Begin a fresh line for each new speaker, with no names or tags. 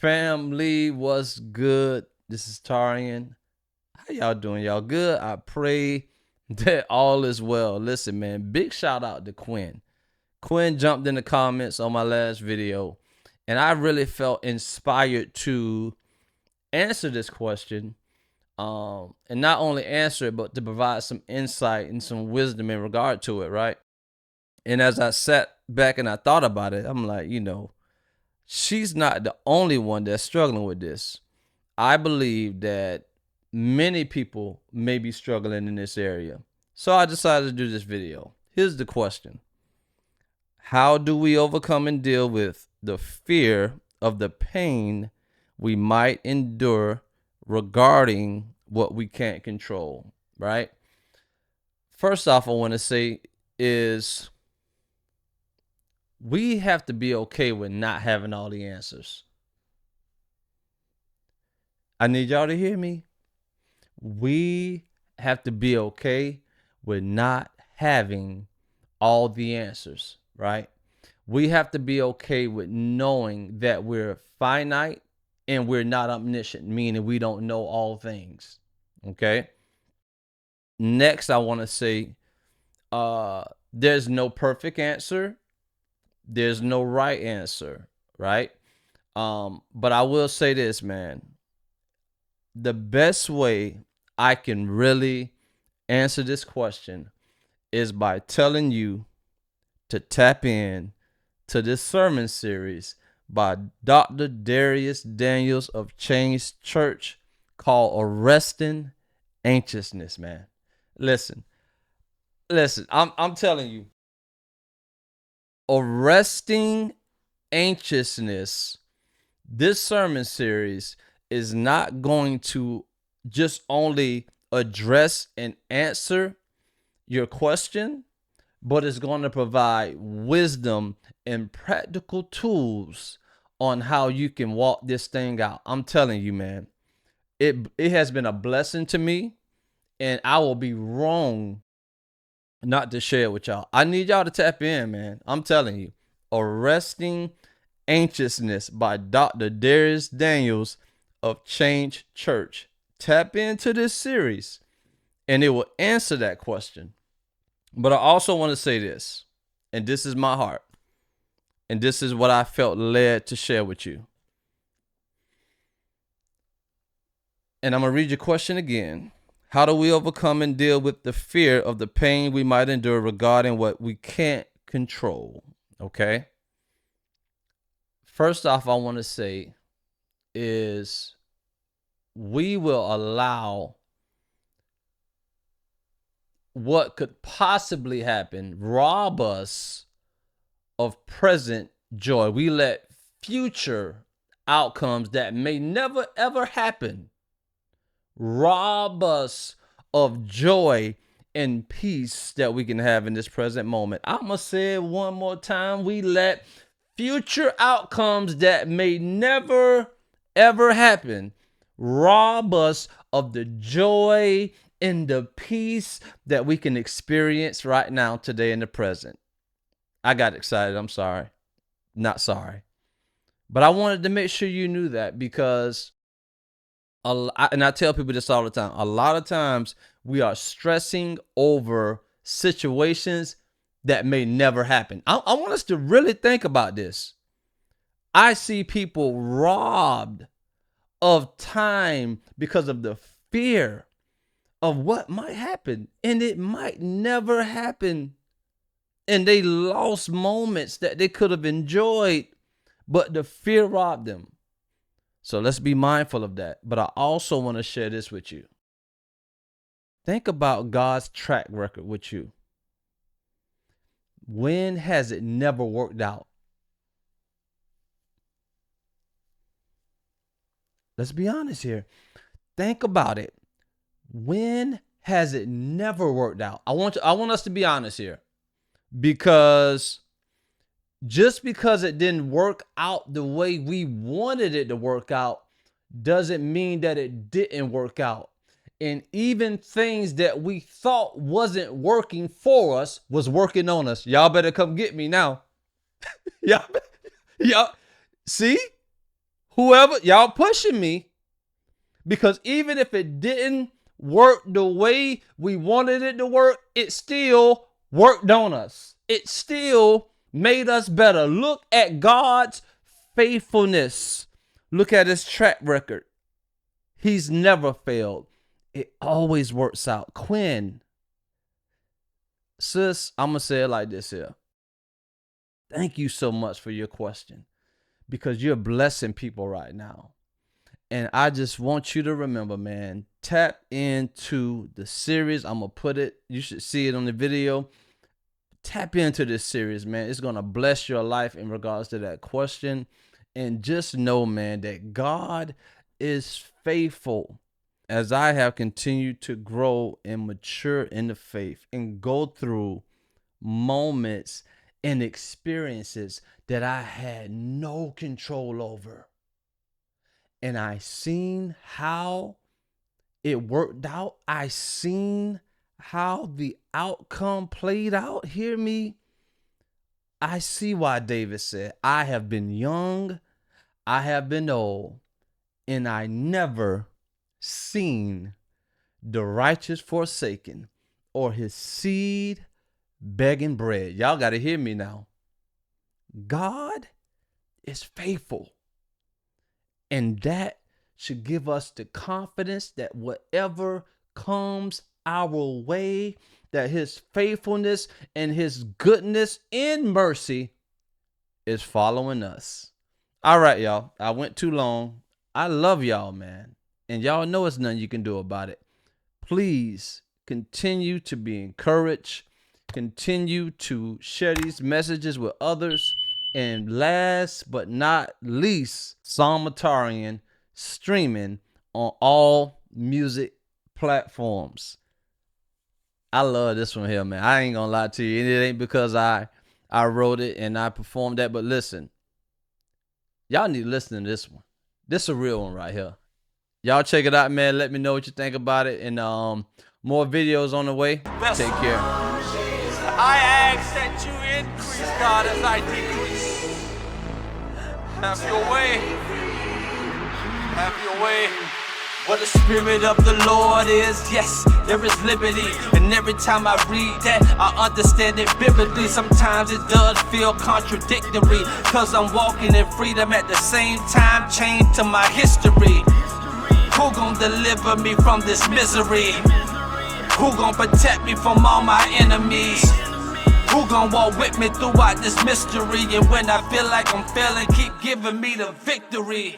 Family, what's good? This is Tarian. How y'all doing? Y'all good? I pray that all is well. Listen, man, big shout out to Quinn. Quinn jumped in the comments on my last video, and I really felt inspired to answer this question. And not only answer it, but to provide some insight and some wisdom in regard to it, right? And as I sat back and I thought about it, I'm like, she's not the only one that's struggling with this. I believe that many people may be struggling in this area. So I decided to do this video. Here's the question. How do we overcome and deal with the fear of the pain we might endure regarding what we can't control, right? First off, I want to say is we have to be okay with not having all the answers. I need y'all to hear me. We have to be okay with not having all the answers, right? We have to be okay with knowing that we're finite and we're not omniscient, meaning we don't know all things, okay? Next, I want to say there's no perfect answer. There's no right answer, right? But I will say this, man. The best way I can really answer this question is by telling you to tap in to this sermon series by Dr. Dharius Daniels of Change Church called Arresting Anxiousness, man. Listen, I'm telling you, Arresting Anxiousness, this sermon series is not going to just only address and answer your question, but it's going to provide wisdom and practical tools on how you can walk this thing out. I'm telling you, man, it has been a blessing to me, and I will be wrong not to share it with y'all. I need y'all to tap in, man. I'm telling you, Arresting Anxiousness by Dr. Dharius Daniels of Change Church. Tap into this series, and it will answer that question. But I also want to say this, and this is my heart, and this is what I felt led to share with you. And I'm going to read your question again. How do we overcome and deal with the fear of the pain we might endure regarding what we can't control? Okay. First off, I want to say is we will allow what could possibly happen rob us of present joy. We let future outcomes that may never ever happen rob us of joy and peace that we can have in this present moment. I'm going to say it one more time. We let future outcomes that may never ever happen rob us of the joy and the peace that we can experience right now, today, in the present. I got excited. I'm sorry. Not sorry. But I wanted to make sure you knew that, because and I tell people this all the time. A lot of times we are stressing over situations that may never happen. I want us to really think about this. I see people robbed of time because of the fear of what might happen, and it might never happen. And they lost moments that they could have enjoyed, but the fear robbed them. So let's be mindful of that. But I also want to share this with you. Think about God's track record with you. When has it never worked out? Let's be honest here. Think about it. When has it never worked out? I want us to be honest here, because just because it didn't work out the way we wanted it to work out doesn't mean that it didn't work out. And even things that we thought wasn't working for us was working on us. Y'all better come get me now. y'all, see? whoever, y'all pushing me, because even if it didn't work the way we wanted it to work, it still worked on us. It still made us better. Look at God's faithfulness. Look at his track record. He's never failed. It always works out. Quinn, sis, I'm going to say it like this here. Thank you so much for your question, because you're blessing people right now. And I just want you to remember, man, tap into the series. I'm going to put it, you should see it on the video. Tap into this series, man. It's going to bless your life in regards to that question. And just know, man, that God is faithful. As I have continued to grow and mature in the faith and go through moments and experiences that I had no control over, and I seen how it worked out, I seen how the outcome played out. Hear me. I see why David said, I have been young, I have been old, and I never seen the righteous forsaken or his seed begging bread. Y'all got to hear me now. God is faithful. And that should give us the confidence that whatever comes our way, that his faithfulness and his goodness and mercy is following us. All right, y'all. I went too long. I love y'all, man. And y'all know it's nothing you can do about it. Please continue to be encouraged. Continue to share these messages with others. And last but not least, Psalmatarian streaming on all music platforms. I love this one here, man. I ain't gonna lie to you. It ain't because I wrote it and I performed that, but listen, y'all need to listen to this one. This is a real one right here. Y'all check it out, man. Let me know what you think about it. And more videos on the way. Take care.
I ask that you increase, God, as I decrease. Have your way. Have your way. Where the Spirit of the Lord is, yes, there is liberty. And every time I read that, I understand it biblically. Sometimes it does feel contradictory, cause I'm walking in freedom at the same time, chained to my history. Who gon' deliver me from this misery? Who gon' protect me from all my enemies? Who gon' walk with me throughout this mystery? And when I feel like I'm failing, keep giving me the victory.